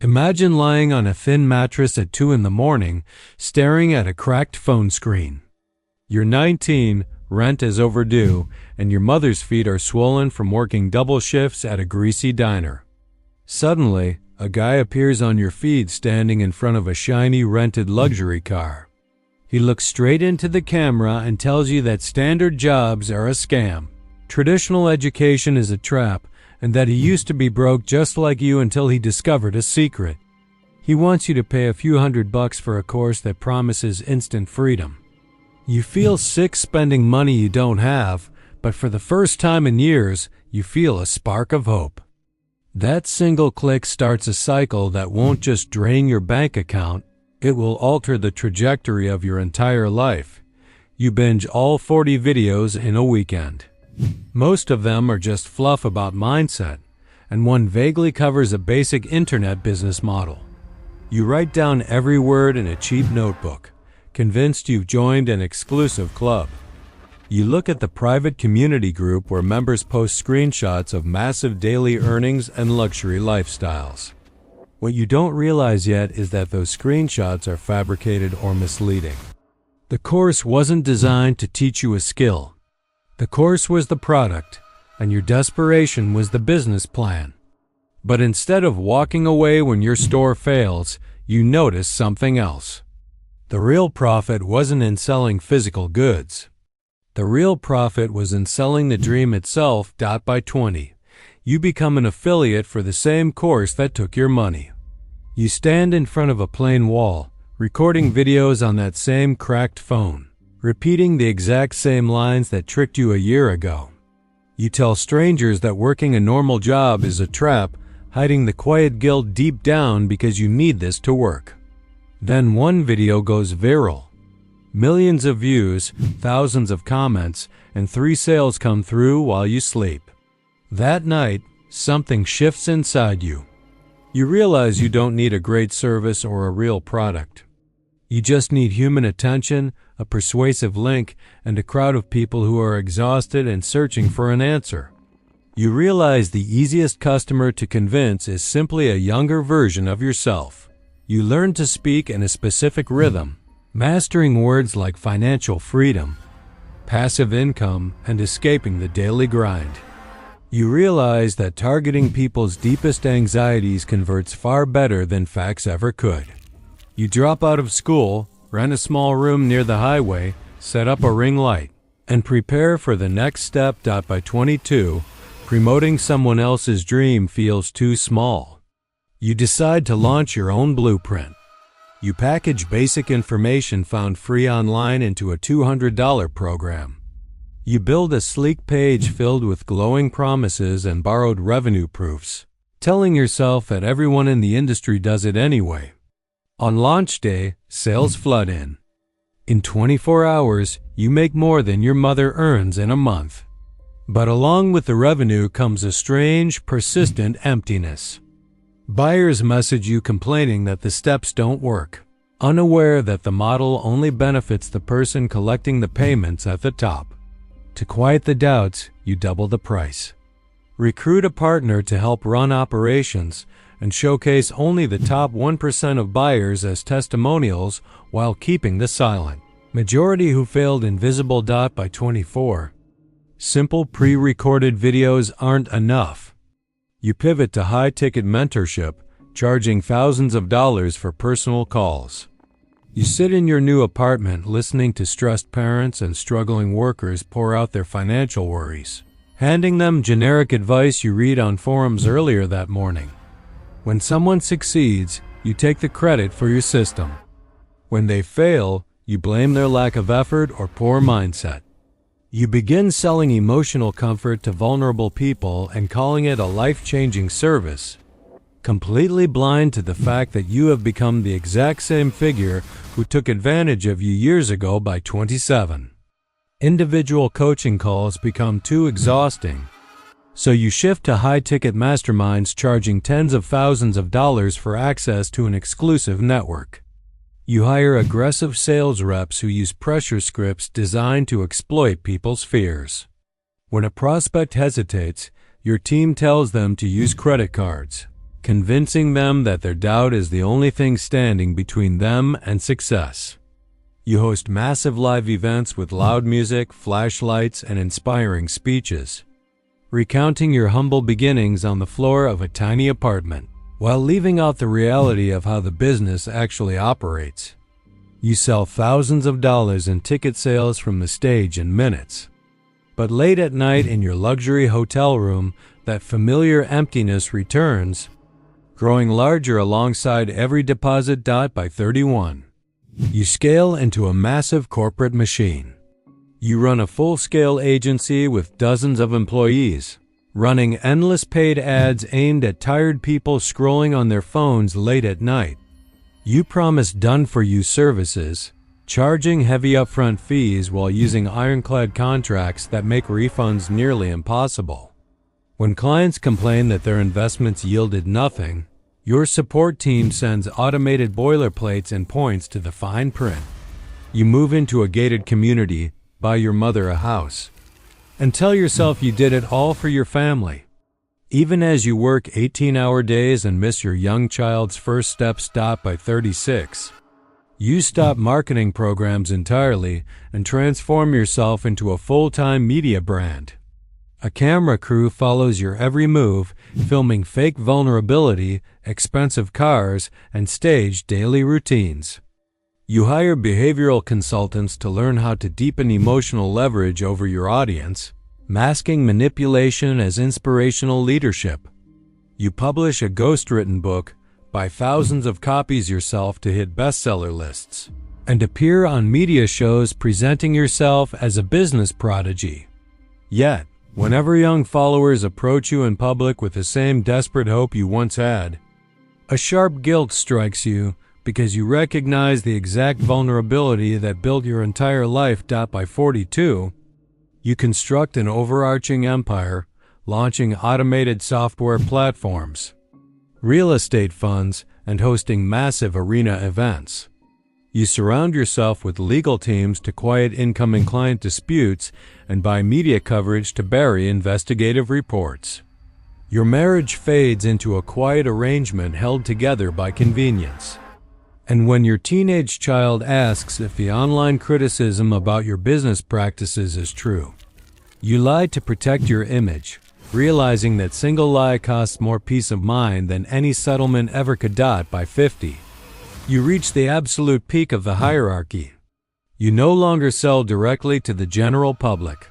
Imagine lying on a thin mattress at 2 in the morning, staring at a cracked phone screen. You're 19, rent is overdue, and your mother's feet are swollen from working double shifts at a greasy diner. Suddenly, a guy appears on your feed standing in front of a shiny rented luxury car. He looks straight into the camera and tells you that standard jobs are a scam. Traditional education is a trap, and that he used to be broke just like you until he discovered a secret. He wants you to pay a few $100 for a course that promises instant freedom. You feel sick spending money you don't have, but for the first time in years, you feel a spark of hope. That single click starts a cycle that won't just drain your bank account, it will alter the trajectory of your entire life. You binge all 40 videos in a weekend. Most of them are just fluff about mindset, and one vaguely covers a basic internet business model. You write down every word in a cheap notebook, convinced you've joined an exclusive club. You look at the private community group where members post screenshots of massive daily earnings and luxury lifestyles. What you don't realize yet is that those screenshots are fabricated or misleading. The course wasn't designed to teach you a skill. The course was the product, and your desperation was the business plan. But instead of walking away when your store fails, you notice something else. The real profit wasn't in selling physical goods. The real profit was in selling the dream itself. By 20, you become an affiliate for the same course that took your money. You stand in front of a plain wall, recording videos on that same cracked phone, repeating the exact same lines that tricked you a year ago. You tell strangers that working a normal job is a trap, hiding the quiet guilt deep down because you need this to work. Then one video goes viral. Millions of views, thousands of comments, and 3 sales come through while you sleep. That night, something shifts inside you. You realize you don't need a great service or a real product. You just need human attention, a persuasive link, and a crowd of people who are exhausted and searching for an answer. You realize the easiest customer to convince is simply a younger version of yourself. You learn to speak in a specific rhythm, mastering words like financial freedom, passive income, and escaping the daily grind. You realize that targeting people's deepest anxieties converts far better than facts ever could. You drop out of school, rent a small room near the highway, set up a ring light, and prepare for the next step. By 22, promoting someone else's dream feels too small. You decide to launch your own blueprint. You package basic information found free online into a $200 program. You build a sleek page filled with glowing promises and borrowed revenue proofs, telling yourself that everyone in the industry does it anyway. On launch day, sales flood in. In 24 hours, you make more than your mother earns in a month. But along with the revenue comes a strange, persistent emptiness. Buyers message you complaining that the steps don't work, unaware that the model only benefits the person collecting the payments at the top. To quiet the doubts, you double the price. Recruit a partner to help run operations and showcase only the top 1% of buyers as testimonials while keeping the silent majority who failed invisible. By 24, simple pre-recorded videos aren't enough. You pivot to high-ticket mentorship, charging thousands of dollars for personal calls. You sit in your new apartment listening to stressed parents and struggling workers pour out their financial worries, handing them generic advice you read on forums earlier that morning. When someone succeeds, you take the credit for your system. When they fail, you blame their lack of effort or poor mindset. You begin selling emotional comfort to vulnerable people and calling it a life-changing service, completely blind to the fact that you have become the exact same figure who took advantage of you years ago. By 27, individual coaching calls become too exhausting. So you shift to high-ticket masterminds charging tens of thousands of dollars for access to an exclusive network. You hire aggressive sales reps who use pressure scripts designed to exploit people's fears. When a prospect hesitates, your team tells them to use credit cards. convincing them that their doubt is the only thing standing between them and success. You host massive live events with loud music, flashlights, and inspiring speeches, recounting your humble beginnings on the floor of a tiny apartment, while leaving out the reality of how the business actually operates. You sell thousands of dollars in ticket sales from the stage in minutes. But late at night in your luxury hotel room, that familiar emptiness returns, growing larger alongside every deposit dot by 31. You scale into a massive corporate machine. You run a full-scale agency with dozens of employees, running endless paid ads aimed at tired people scrolling on their phones late at night. You promise done-for-you services, charging heavy upfront fees while using ironclad contracts that make refunds nearly impossible. When clients complain that their investments yielded nothing, your support team sends automated boilerplates and points to the fine print. You move into a gated community, buy your mother a house, and tell yourself you did it all for your family. Even as you work 18-hour days and miss your young child's first step stop by 36, you stop marketing programs entirely and transform yourself into a full-time media brand. A camera crew follows your every move, filming fake vulnerability, expensive cars, and staged daily routines. You hire behavioral consultants to learn how to deepen emotional leverage over your audience, masking manipulation as inspirational leadership. You publish a ghostwritten book, buy thousands of copies yourself to hit bestseller lists, and appear on media shows presenting yourself as a business prodigy. Yet, whenever young followers approach you in public with the same desperate hope you once had, a sharp guilt strikes you because you recognize the exact vulnerability that built your entire life. By 42, you construct an overarching empire, launching automated software platforms, real estate funds, and hosting massive arena events. You surround yourself with legal teams to quiet incoming client disputes and buy media coverage to bury investigative reports. Your marriage fades into a quiet arrangement held together by convenience. And when your teenage child asks if the online criticism about your business practices is true, you lie to protect your image, realizing that single lie costs more peace of mind than any settlement ever could. By 50, you reach the absolute peak of the hierarchy. You no longer sell directly to the general public.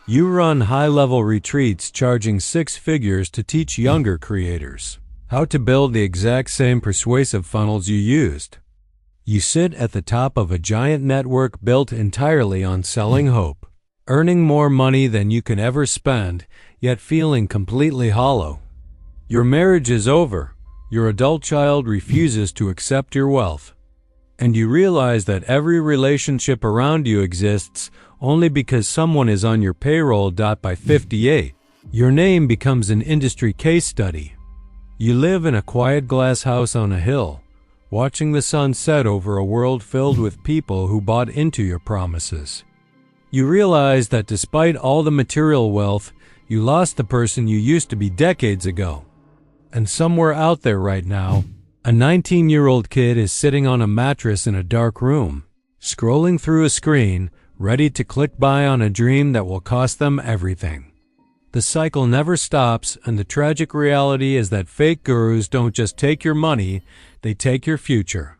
You run high-level retreats charging six figures to teach younger creators how to build the exact same persuasive funnels you used. You sit at the top of a giant network built entirely on selling hope, earning more money than you can ever spend, yet feeling completely hollow. Your marriage is over. Your adult child refuses to accept your wealth. And you realize that every relationship around you exists only because someone is on your payroll. By 58, your name becomes an industry case study. You live in a quiet glass house on a hill, watching the sun set over a world filled with people who bought into your promises. You realize that despite all the material wealth, you lost the person you used to be decades ago. And somewhere out there right now, a 19-year-old kid is sitting on a mattress in a dark room, scrolling through a screen, ready to click buy on a dream that will cost them everything. The cycle never stops, and the tragic reality is that fake gurus don't just take your money, they take your future.